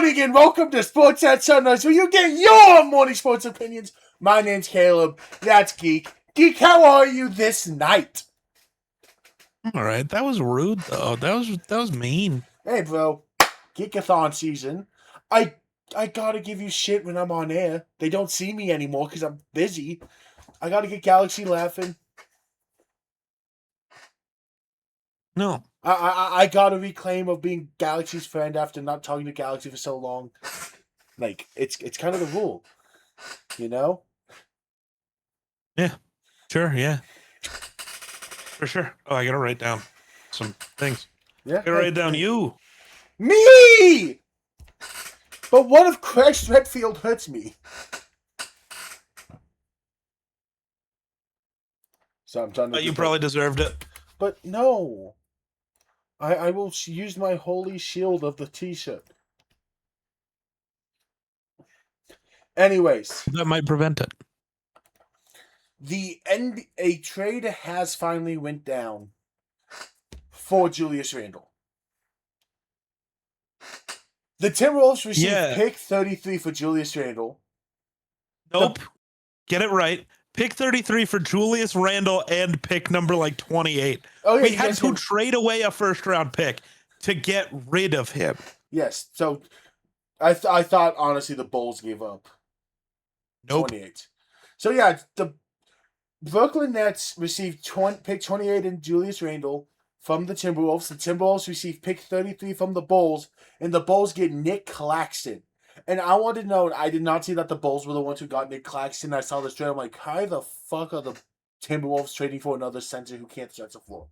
morning and welcome to Sports at Sunrise, where you get your morning sports opinions. My name's Caleb. That's Geek. Geek, how are you this night? All right, that was rude though. That was mean. Hey, bro. Geekathon season. I gotta give you shit when I'm on air. They don't see me anymore because I'm busy. I gotta get Galaxy laughing. No, I gotta reclaim of being Galaxy's friend after not talking to Galaxy for so long. Like it's kind of the rule, you know. yeah, sure, yeah, for sure. Oh, I gotta write down some things. Yeah. I gotta write down you. Me! But what if Craig Redfield hurts me? So I'm trying to. You probably deserved it. But no. I will use my holy shield of the t-shirt. Anyways. That might prevent it. A trade has finally went down for Julius Randle. The Timberwolves received pick 33 for Julius Randle. Nope. Get it right. Pick 33 for Julius Randle and pick number 28. Oh, yeah, we had to trade away a first-round pick to get rid of him. Yes. So I thought, honestly, the Bulls gave up 28. So, yeah, the Brooklyn Nets received pick 28 in Julius Randle from the Timberwolves. The Timberwolves received pick 33 from the Bulls, and the Bulls get Nick Claxton. And I wanted to know, I did not see that the Bulls were the ones who got Nick Claxton. I saw this trade. I'm like, how the fuck are the Timberwolves trading for another center who can't stretch the floor?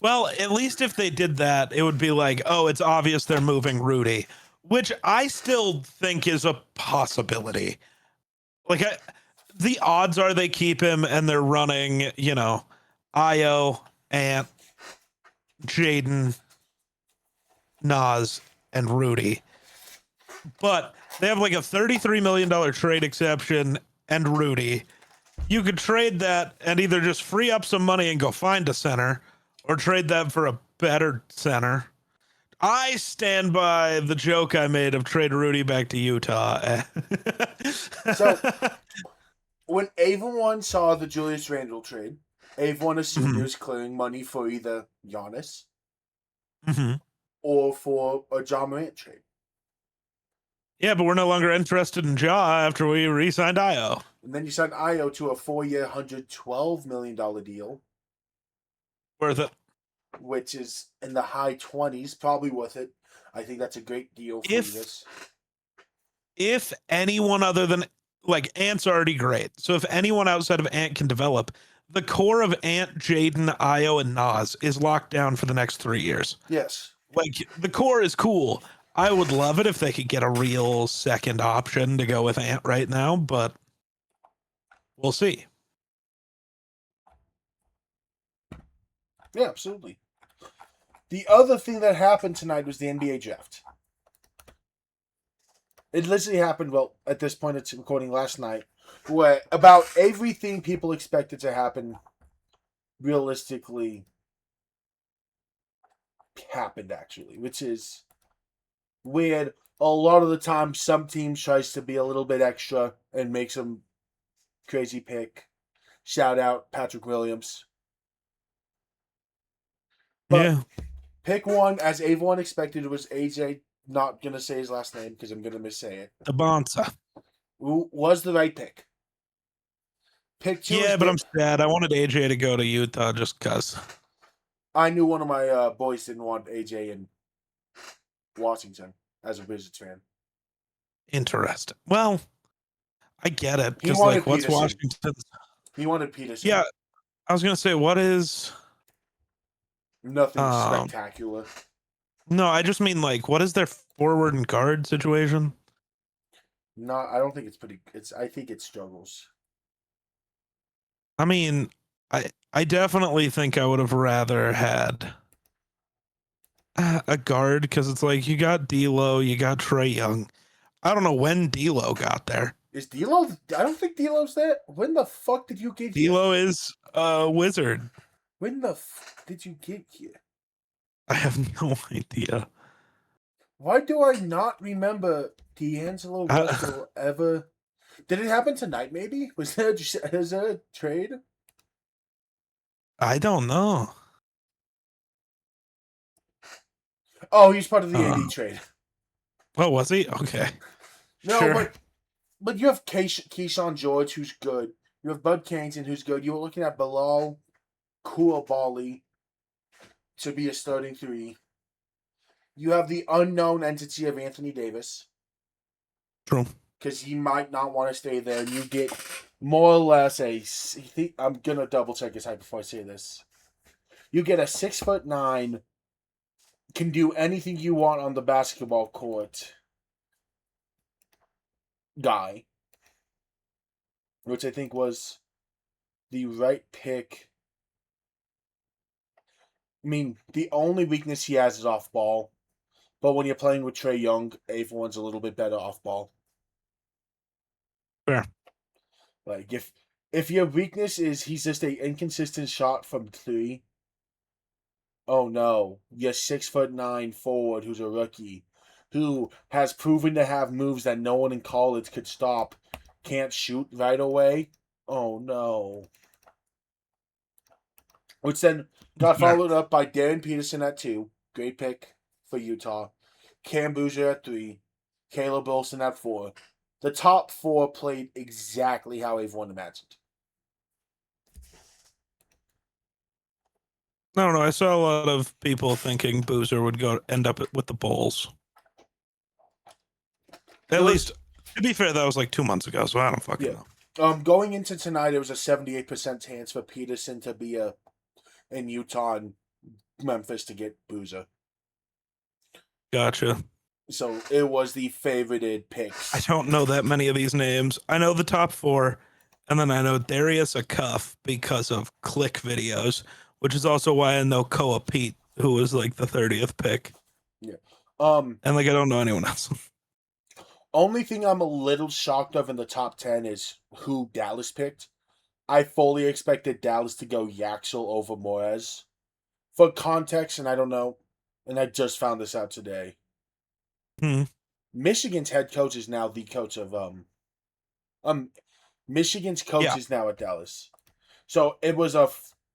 Well, at least if they did that, it would be like, oh, it's obvious they're moving Rudy, which I still think is a possibility. The odds are they keep him and they're running, Io, Ant, Jaden, Nas, and Rudy. But they have a $33 million trade exception and Rudy. You could trade that and either just free up some money and go find a center or trade that for a better center. I stand by the joke I made of trade Rudy back to Utah. So, when Avon saw the Julius Randle trade, Avon assumed he was clearing money for either Giannis or for a John Morant trade. Yeah, but we're no longer interested in Ja after we re-signed Io. And then you signed Io to a 4-year, $112 million deal. Worth it. Which is in the high 20s, probably worth it. I think that's a great deal for this. If anyone other than, Ant's already great. So if anyone outside of Ant can develop, the core of Ant, Jaden, Io, and Nas is locked down for the next 3 years. Yes. The core is cool. I would love it if they could get a real second option to go with Ant right now, but we'll see. Yeah, absolutely. The other thing that happened tonight was the NBA draft. It literally happened, at this point it's recording last night, where about everything people expected to happen realistically happened, actually, which is weird. A lot of the time, some teams tries to be a little bit extra and make some crazy pick. Shout out Patrick Williams. But pick one, as everyone expected, was AJ. Not going to say his last name because I'm going to missay it. Bonza. Was the right pick. Pick two. Yeah, but I'm sad. I wanted AJ to go to Utah just because. I knew one of my boys didn't want AJ in Washington as a Wizards fan. Interesting. Well, I get it. Because, what's Peterson. Washington? He wanted Peterson. Yeah, I was going to say, what is... Nothing spectacular. No, I just mean, what is their forward and guard situation? No, I don't think I think it struggles. I mean, I definitely think I would have rather had a guard because it's you got D'Lo, you got Trae Young. I don't know when D'Lo got there. Is D'Lo? I don't think D'Lo's there. When the fuck did you get here? D'Lo is a wizard. When the fuck did you get here? I have no idea. Why do I not remember D'Angelo Russell ever? Did it happen tonight? Maybe was there a trade? I don't know. Oh, he's part of the Uh, AD trade. oh, was he? Okay. No, Sure. but you have Keyshawn George, who's good. You have Bud Carrington, who's good. You were looking at Bilal Koulibaly to be a starting three. You have the unknown entity of Anthony Davis True. because he might not want to stay there. And you get more or less I'm gonna double check his height before I say this. You get a 6'9", can do anything you want on the basketball court guy, which I think was the right pick. I mean, the only weakness he has is off ball. But when you're playing with Trae Young, everyone's a little bit better off ball. Fair. Like if your weakness is he's just a inconsistent shot from three, oh no, you're 6'9" forward who's a rookie, who has proven to have moves that no one in college could stop, can't shoot right away. Oh no. Which then got Fair. followed up by Darren Peterson at 2. Great pick for Utah. Cam Boozer at 3. Caleb Wilson at 4. The top 4 played exactly how everyone imagined. I don't know. I saw a lot of people thinking Boozer would end up with the Bulls. At least, to be fair, that was like 2 months ago, so I don't fucking know. Going into tonight, it was a 78% chance for Peterson to be in Utah and Memphis to get Boozer. Gotcha. So it was the favorited picks. I don't know that many of these names. I know the top 4, and then I know Darius Acuff because of click videos, which is also why I know Koa Pete, who was like the 30th pick. Yeah. And like I don't know anyone else. Only thing I'm a little shocked of in the top 10 is who Dallas picked. I fully expected Dallas to go Yaxel over Morez. For context, and I don't know, and I just found this out today. Michigan's head coach is now the coach of Michigan's coach is now at Dallas. So it was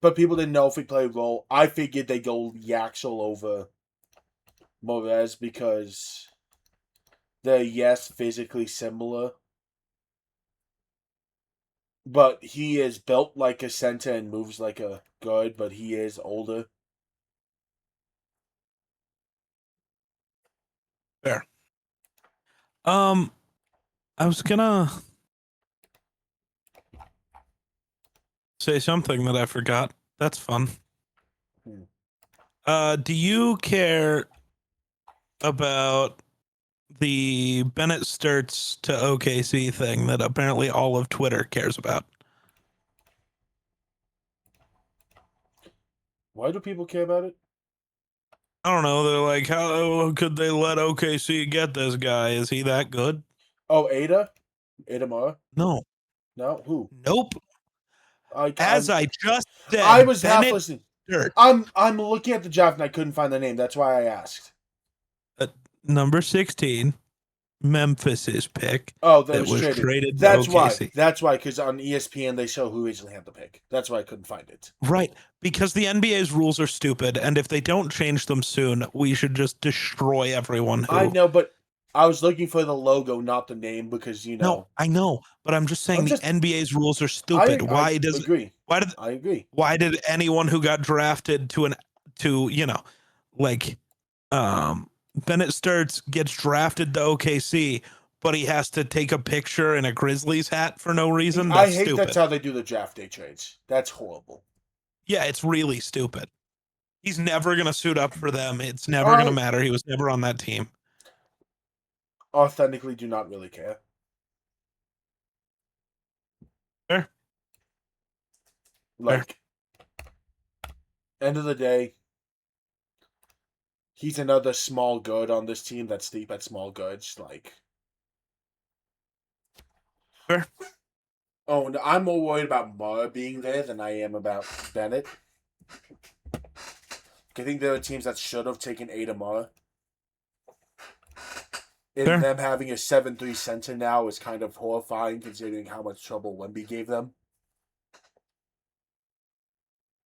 but people didn't know if he played a role. I figured they go Yaxel over Morez because they're physically similar. But he is built like a center and moves like a guard, but he is older. Fair. I was gonna say something that I forgot. That's fun. Do you care about the Bennett Sturts to OKC thing that apparently all of Twitter cares about? Why do people care about it? I don't know. They're like, how could they let OKC get this guy? Is he that good? Oh, Ada Mara? No. No, who? Nope. I just said, I was Bennett half listening. Sturts. I'm looking at the draft and I couldn't find the name. That's why I asked. Number 16, Memphis's pick. Oh, that was traded. That's why. That's why, because on ESPN they show who originally had the pick. That's why I couldn't find it. Right, because the NBA's rules are stupid, and if they don't change them soon, we should just destroy everyone who... I know, but I was looking for the logo, not the name, because you know. No, I know, but I'm just saying the NBA's rules are stupid. I agree. I agree. Why did anyone who got drafted Bennett Sturts gets drafted to OKC, but he has to take a picture in a Grizzlies hat for no reason? I hate stupid. That's how they do the draft day trades. That's horrible. Yeah, it's really stupid. He's never going to suit up for them. It's never going to matter. He was never on that team. Authentically do not really care. Fair. Like, end of the day, he's another small guard on this team that's deep at small guards. Like, fair. Oh, no, I'm more worried about Mara being there than I am about Bennett. I think there are teams that should have taken Ada Mara. And Fair. them having a 7-3 center now is kind of horrifying considering how much trouble Wemby gave them.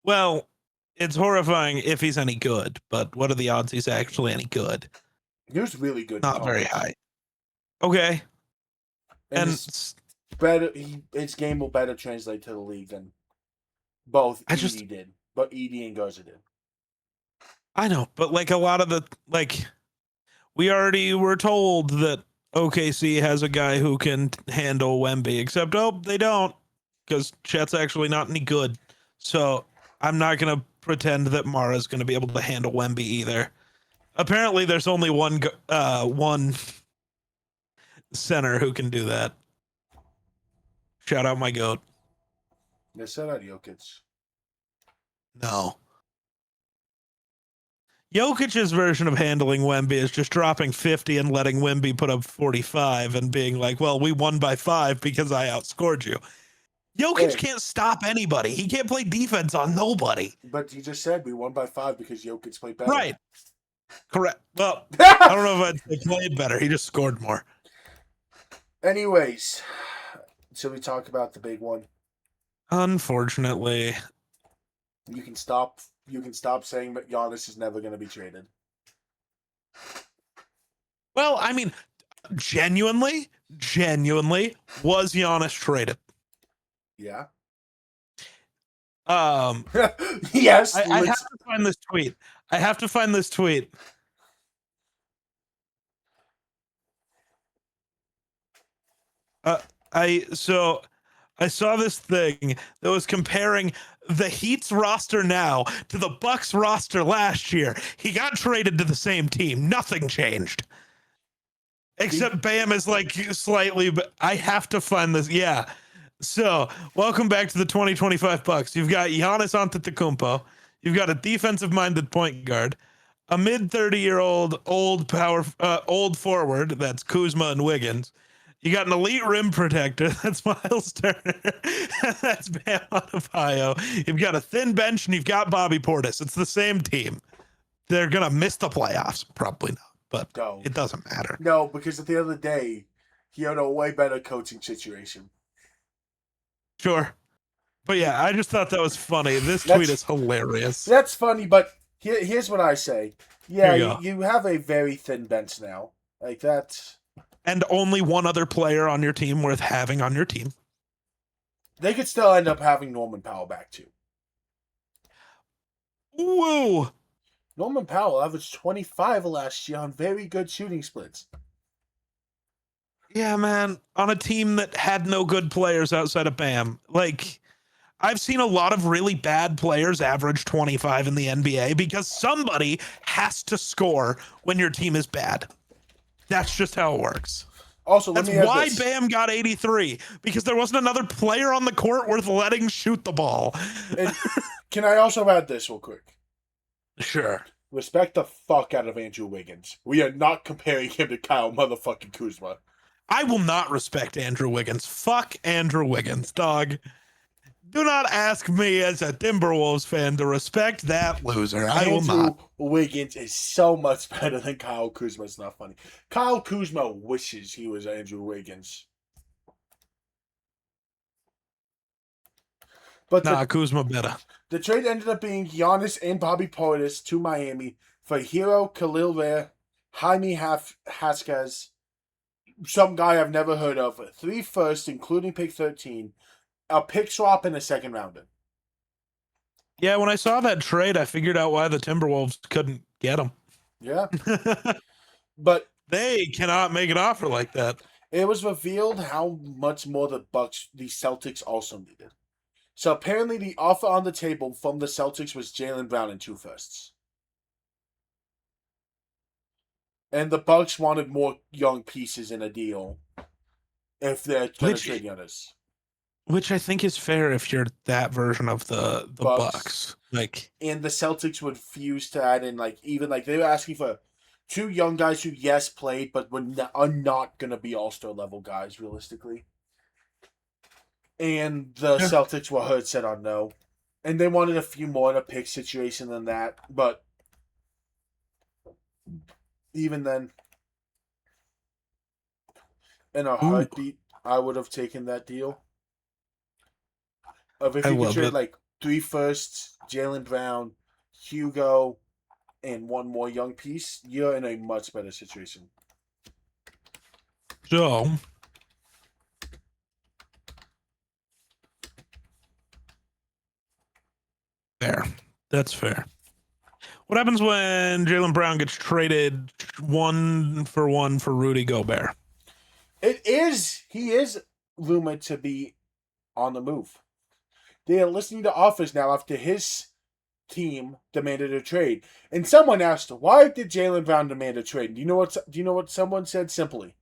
Well, it's horrifying if he's any good, but what are the odds he's actually any good? He was really good. Not very high. Okay. And his game will better translate to the league than both Edie did. But Edie and Garza did. I know, but like a lot of the we already were told that OKC has a guy who can handle Wemby, except they don't, because Chet's actually not any good. So I'm not gonna pretend that Mara's gonna be able to handle Wemby either. Apparently, there's only one center who can do that. Shout out my goat. They said out Jokic. No. Jokic's version of handling Wemby is just dropping 50 and letting Wemby put up 45 and being like, well, we won by 5 because I outscored you. Jokic can't stop anybody. He can't play defense on nobody. But you just said we won by 5 because Jokic played better. Right. Correct. Well, I don't know if I'd played better. He just scored more. Anyways, should we talk about the big one? Unfortunately. You can stop saying that Giannis is never going to be traded. Well, I mean, genuinely, was Giannis traded? Yeah. Yes. I have to find this tweet. I saw this thing that was comparing the Heat's roster now to the Bucks roster last year. He got traded to the same team. Nothing changed. Except Bam is like slightly, but I have to find this. Yeah. So, welcome back to the 2025 Bucks. You've got Giannis Antetokounmpo. You've got a defensive-minded point guard, a mid-30-year-old old forward, that's Kuzma and Wiggins. You got an elite rim protector, that's Miles Turner. That's Bam Adebayo. You've got a thin bench, and you've got Bobby Portis. It's the same team. They're going to miss the playoffs. Probably not, but it doesn't matter. No, because at the end of the day, he had a way better coaching situation. Sure. But yeah, I just thought that was funny. This tweet is hilarious. That's funny, but here's what I say. Yeah, you have a very thin bench now. Like that's... And only one other player on your team worth having on your team. They could still end up having Norman Powell back too. Whoa! Norman Powell averaged 25 last year on very good shooting splits. Yeah, man. On a team that had no good players outside of Bam. Like, I've seen a lot of really bad players average 25 in the NBA because somebody has to score when your team is bad. That's just how it works. Also, that's why Bam got 83, because there wasn't another player on the court worth letting shoot the ball. And can I also add this real quick? Sure. Respect the fuck out of Andrew Wiggins. We are not comparing him to Kyle motherfucking Kuzma. I will not respect Andrew Wiggins. Fuck Andrew Wiggins, dog. Do not ask me as a Timberwolves fan to respect that loser. I will not. Andrew Wiggins is so much better than Kyle Kuzma. It's not funny. Kyle Kuzma wishes he was Andrew Wiggins. But Kuzma better. The trade ended up being Giannis and Bobby Portis to Miami for Hero, Khalil Ware, Jaime Haskaz, some guy I've never heard of, 3 firsts, including pick 13, a pick swap, and a second rounder. Yeah, when I saw that trade, I figured out why the Timberwolves couldn't get him. Yeah. But they cannot make an offer like that. It was revealed how much more the Celtics also needed. So apparently the offer on the table from the Celtics was Jaylen Brown and 2 firsts. And the Bucks wanted more young pieces in a deal if they're going to trade Giannis. Which I think is fair if you're that version of the Bucks. Like, and the Celtics would refuse to add in they were asking for 2 young guys who played but are not going to be all-star level guys realistically. And the Celtics were set on no. And they wanted a few more in a pick situation than that, but even then, In a Ooh, heartbeat, I would have taken that deal. Of if I you could love trade it. like 3 firsts, Jaylen Brown, Hugo, and one more young piece, you're in a much better situation. So, fair. That's fair. What happens when Jaylen Brown gets traded 1-for-1 for Rudy Gobert? He is rumored to be on the move. They are listening to offers now after his team demanded a trade. And someone asked, why did Jaylen Brown demand a trade? Do you know what someone said simply?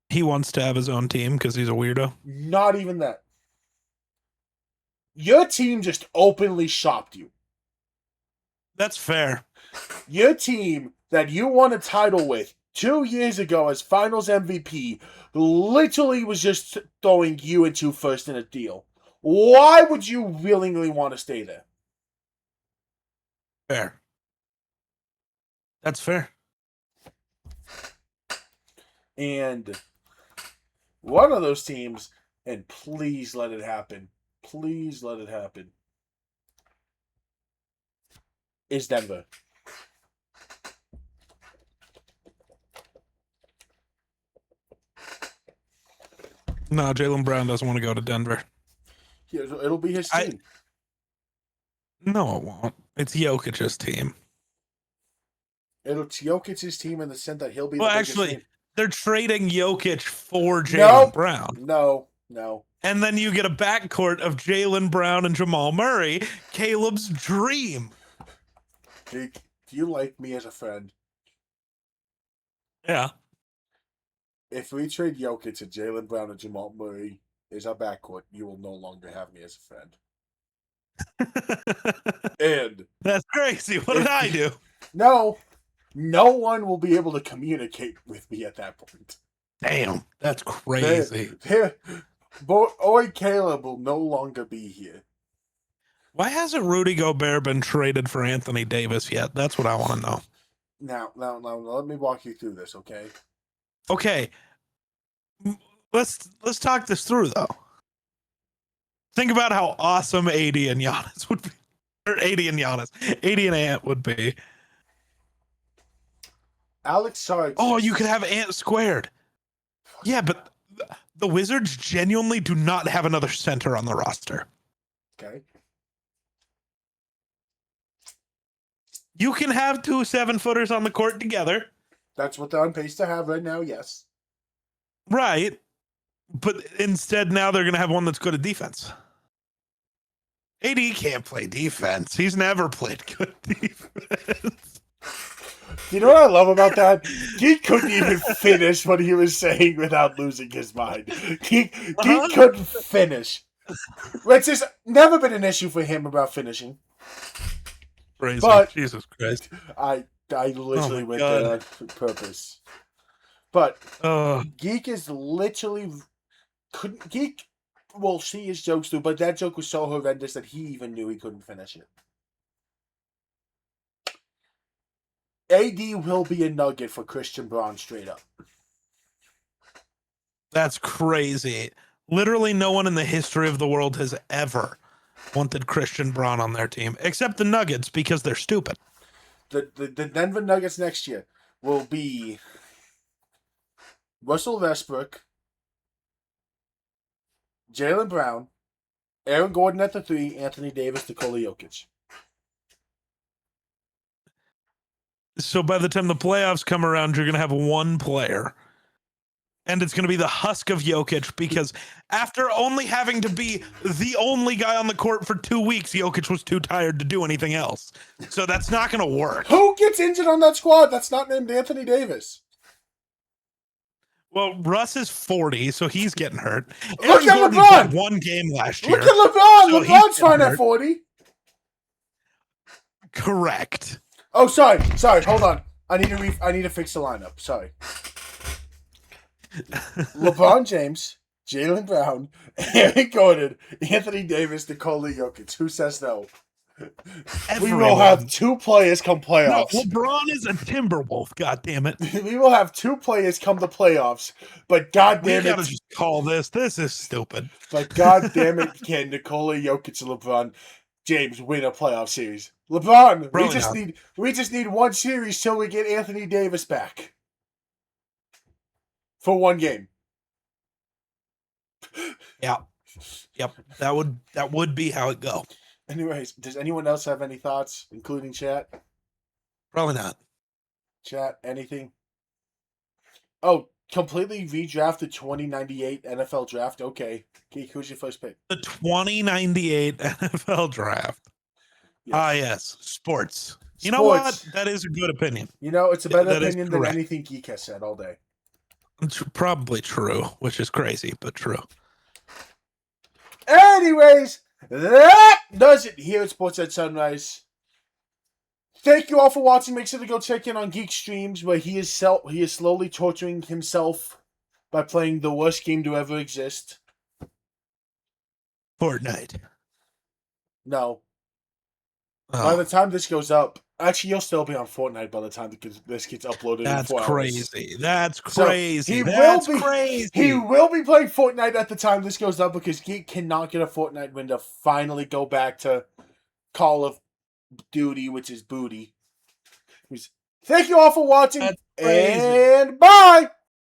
He wants to have his own team because he's a weirdo. Not even that. Your team just openly shopped you. That's fair. Your team that you won a title with 2 years ago as finals MVP literally was just throwing you into first in a deal. Why would you willingly want to stay there? Fair. That's fair. And one of those teams, and please let it happen, please let it happen, is Denver. No, Jaylen Brown doesn't want to go to Denver. It'll be his team. No, it won't. It's Jokic's team. It's Jokic's team in the sense that he'll be Well, the biggest actually, name. they're trading Jokic for Jaylen No, Brown. no. And then you get a backcourt of Jaylen Brown and Jamal Murray, Caleb's dream. Jake, do you like me as a friend? Yeah. If we trade Jokic to Jaylen Brown and Jamal Murray as our backcourt, you will no longer have me as a friend. And that's crazy. What did I do? No one will be able to communicate with me at that point. Damn, that's crazy. Boy, Caleb will no longer be here. Why hasn't Rudy Gobert been traded for Anthony Davis yet? That's what I want to know. Now, let me walk you through this, okay? Okay. Let's talk this through though. Think about how awesome AD and Giannis would be. Or AD and Giannis. AD and Ant would be. Alex Sarge. Oh, you could have Ant squared. Yeah, but the Wizards genuinely do not have another center on the roster. Okay. You can have 2 7-footers on the court together. That's what they're on pace to have right now, yes. Right. But instead, now they're going to have one that's good at defense. AD can't play defense. He's never played good defense. You know what I love about that? He couldn't even finish what he was saying without losing his mind. He couldn't finish. It's just never been an issue for him about finishing. Crazy. But Jesus Christ. I literally went there on purpose. But Geek is literally Geek will see his jokes through, but that joke was so horrendous that he even knew he couldn't finish it. AD will be a nugget for Christian Braun straight up. That's crazy. Literally no one in the history of the world has ever wanted Christian Braun on their team, except the Nuggets because they're stupid. The Denver Nuggets next year will be Russell Westbrook, Jaylen Brown, Aaron Gordon at the 3, Anthony Davis, Nikola Jokic. So by the time the playoffs come around, you're going to have one player. And it's going to be the husk of Jokic because after only having to be the only guy on the court for 2 weeks, Jokic was too tired to do anything else. So that's not going to work. Who gets injured on that squad that's not named Anthony Davis? Well, Russ is 40, so he's getting hurt. Look at Gordon LeBron. played 1 game last year. Look at LeBron. So LeBron's fine at 40. Correct. Oh, sorry. Hold on. I need to fix the lineup. Sorry. LeBron James, Jaylen Brown, Aaron Gordon, Anthony Davis, Nikola Jokic. Who says no? We will have Everyone. 2 players come No, playoffs. LeBron is a Timberwolf. God damn it. We will have 2 players come to playoffs. But We goddamn gotta it, just call this. This is stupid. but goddamn it, can Nikola Jokic and LeBron James win a playoff series? LeBron, Probably we just need 1 series till we get Anthony Davis back for 1 game. Yeah. Yep. That would be how it go. Anyways, does anyone else have any thoughts, including chat? Probably not. Chat, anything? Oh, completely redrafted 2098 NFL draft. Okay. Geek, who's your first pick? The 2098 NFL draft. Yes. Yes. Sports. You know what? Sports. That is a good opinion. You know, it's a better That is opinion than correct. anything Geek has said all day. It's probably true, which is crazy, but true. Anyways, that does it here at Sports at Sunrise. Thank you all for watching. Make sure to go check in on Geek Streams, where he is slowly torturing himself by playing the worst game to ever exist. Fortnite. No. Oh, By the time this goes up, actually, you'll still be on Fortnite by the time this gets uploaded that's in 4 hours. crazy. That's So, crazy. he That's will be- crazy. He will be playing Fortnite at the time this goes up because Geek cannot get a Fortnite win to finally go back to Call of Duty, which is booty. Thank you all for watching, That's crazy. and bye!